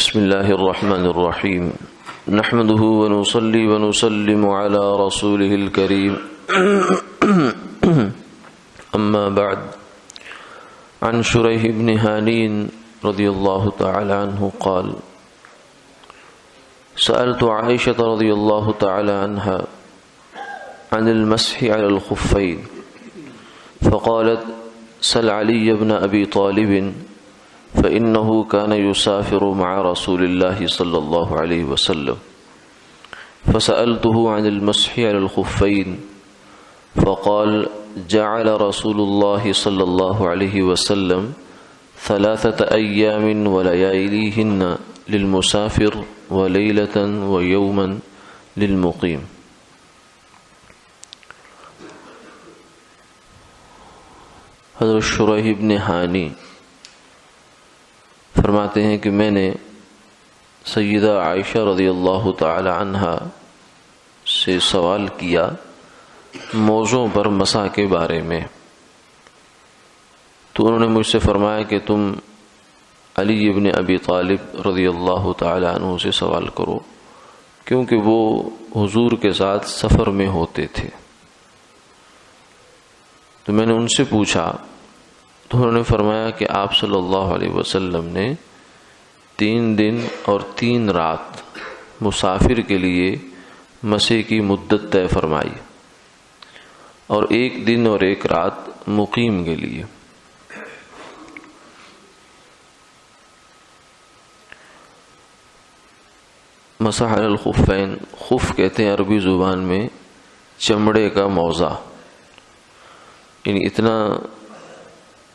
بسم الله الرحمن الرحيم نحمده ونصلي ونسلم على رسوله الكريم أما بعد عن شريح بن هانين رضي الله تعالى عنه قال سألت عائشة رضي الله تعالى عنها عن المسح على الخفين فقالت سل علي بن أبي طالب فإنه كان يسافر مع رسول الله صلى الله عليه وسلم فسألته عن المسح على الخفين فقال جعل رسول الله صلى الله عليه وسلم 3 أيام ولياليهن للمسافر وليلة ويوما للمقيم. حضرت شریح بن ہانی فرماتے ہیں کہ میں نے سیدہ عائشہ رضی اللہ تعالی عنہا سے سوال کیا موضوع پر مسح کے بارے میں، تو انہوں نے مجھ سے فرمایا کہ تم علی ابن ابی طالب رضی اللہ تعالی عنہ سے سوال کرو، کیونکہ وہ حضور کے ساتھ سفر میں ہوتے تھے۔ تو میں نے ان سے پوچھا تو انہوں نے فرمایا کہ آپ صلی اللہ علیہ وسلم نے 3 دن اور 3 رات مسافر کے لیے مسح کی مدت طے فرمائی اور 1 دن اور 1 رات مقیم کے لیے۔ مسح علی الخفین، خف کہتے ہیں عربی زبان میں چمڑے کا موزہ، یعنی اتنا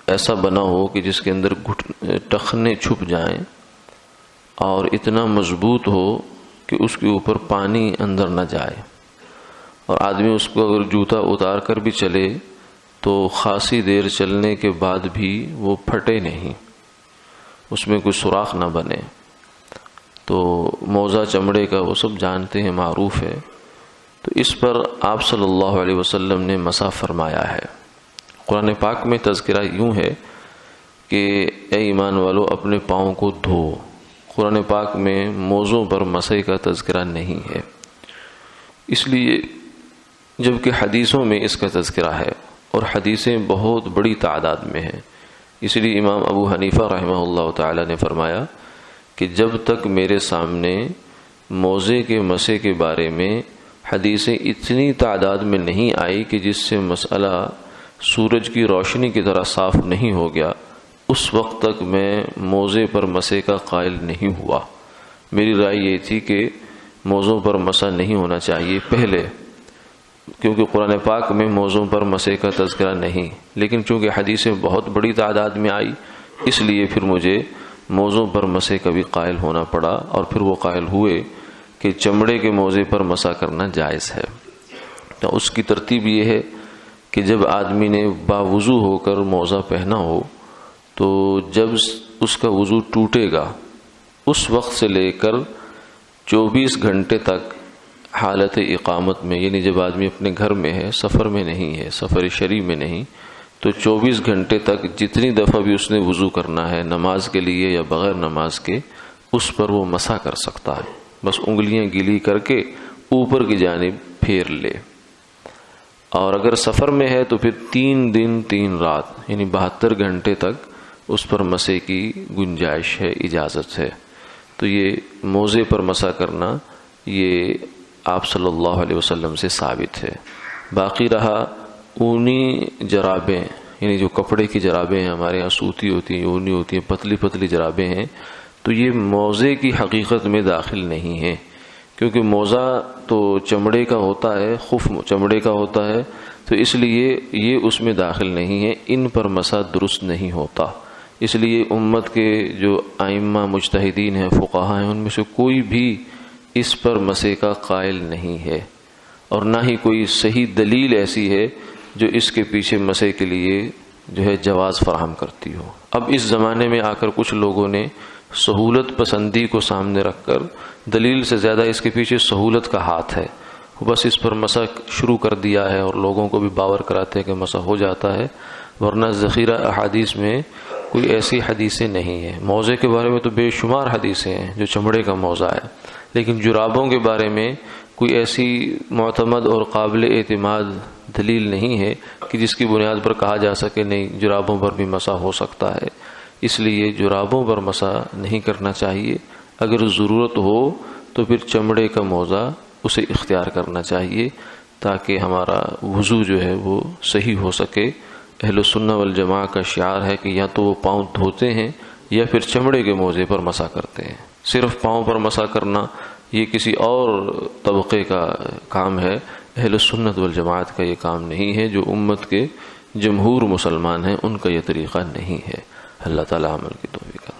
ایسا بنا ہو کہ جس کے اندر ٹخنے چھپ جائیں اور اتنا مضبوط ہو کہ اس کے اوپر پانی اندر نہ جائے، اور آدمی اس کو اگر جوتا اتار کر بھی چلے تو خاصی دیر چلنے کے بعد بھی وہ پھٹے نہیں، اس میں کوئی سوراخ نہ بنے۔ تو موزہ چمڑے کا وہ سب جانتے ہیں، معروف ہے۔ تو اس پر آپ صلی اللہ علیہ وسلم نے مسح فرمایا ہے۔ قرآن پاک میں تذکرہ یوں ہے کہ اے ایمان والو اپنے پاؤں کو دھو۔ قرآن پاک میں موضوع پر مسح کا تذکرہ نہیں ہے، اس لیے جبکہ حدیثوں میں اس کا تذکرہ ہے اور حدیثیں بہت بڑی تعداد میں ہیں، اس لیے امام ابو حنیفہ رحمہ اللہ تعالی نے فرمایا کہ جب تک میرے سامنے موزے کے مسح کے بارے میں حدیثیں اتنی تعداد میں نہیں آئی کہ جس سے مسئلہ سورج کی روشنی کی طرح صاف نہیں ہو گیا، اس وقت تک میں موزے پر مسح کا قائل نہیں ہوا۔ میری رائے یہ تھی کہ موزوں پر مسح نہیں ہونا چاہیے پہلے، کیونکہ قرآن پاک میں موزوں پر مسح کا تذکرہ نہیں، لیکن چونکہ حدیثیں بہت بڑی تعداد میں آئی اس لیے پھر مجھے موزوں پر مسح کا بھی قائل ہونا پڑا، اور پھر وہ قائل ہوئے کہ چمڑے کے موزے پر مسح کرنا جائز ہے۔ تو اس کی ترتیب یہ ہے کہ جب آدمی نے باوضو ہو کر موزہ پہنا ہو تو جب اس کا وضو ٹوٹے گا اس وقت سے لے کر 24 گھنٹے تک حالت اقامت میں، یعنی جب آدمی اپنے گھر میں ہے، سفر میں نہیں ہے، سفر شرعی میں نہیں، تو 24 گھنٹے تک جتنی دفعہ بھی اس نے وضو کرنا ہے نماز کے لیے یا بغیر نماز کے، اس پر وہ مسح کر سکتا ہے، بس انگلیاں گیلی کر کے اوپر کی جانب پھیر لے۔ اور اگر سفر میں ہے تو پھر 3 دن 3 رات یعنی 72 گھنٹے تک اس پر مسح کی گنجائش ہے، اجازت ہے۔ تو یہ موزے پر مسح کرنا یہ آپ صلی اللہ علیہ وسلم سے ثابت ہے۔ باقی رہا اونی جرابیں، یعنی جو کپڑے کی جرابیں ہیں، ہمارے یہاں سوتی ہوتی ہیں، اونی ہوتی ہیں، پتلی پتلی جرابیں ہیں، تو یہ موزے کی حقیقت میں داخل نہیں ہیں، کیونکہ موزہ تو چمڑے کا ہوتا ہے، خف چمڑے کا ہوتا ہے، تو اس لیے یہ اس میں داخل نہیں ہے، ان پر مسح درست نہیں ہوتا۔ اس لیے امت کے جو ائمہ مجتہدین ہیں، فقہاء ہیں، ان میں سے کوئی بھی اس پر مسح کا قائل نہیں ہے، اور نہ ہی کوئی صحیح دلیل ایسی ہے جو اس کے پیچھے مسح کے لیے جو ہے جواز فراہم کرتی ہو۔ اب اس زمانے میں آ کر کچھ لوگوں نے سہولت پسندی کو سامنے رکھ کر دلیل سے زیادہ اس کے پیچھے سہولت کا ہاتھ ہے، بس اس پر مسح شروع کر دیا ہے اور لوگوں کو بھی باور کراتے ہیں کہ مسح ہو جاتا ہے، ورنہ ذخیرہ احادیث میں کوئی ایسی حدیثیں نہیں ہیں۔ موزے کے بارے میں تو بے شمار حدیثیں ہیں جو چمڑے کا موزہ ہے، لیکن جرابوں کے بارے میں کوئی ایسی معتمد اور قابل اعتماد دلیل نہیں ہے کہ جس کی بنیاد پر کہا جا سکے نہیں جرابوں پر بھی مسح ہو سکتا ہے۔ اس لیے جرابوں پر مسح نہیں کرنا چاہیے۔ اگر ضرورت ہو تو پھر چمڑے کا موزہ اسے اختیار کرنا چاہیے تاکہ ہمارا وضو جو ہے وہ صحیح ہو سکے۔ اہل سنہ والجماع کا شعار ہے کہ یا تو وہ پاؤں دھوتے ہیں یا پھر چمڑے کے موزے پر مسح کرتے ہیں۔ صرف پاؤں پر مسح کرنا یہ کسی اور طبقے کا کام ہے، اہل سنت والجماعت کا یہ کام نہیں ہے۔ جو امت کے جمہور مسلمان ہیں ان کا یہ طریقہ نہیں ہے۔ اللہ تعالی عمل کی توفیق عطا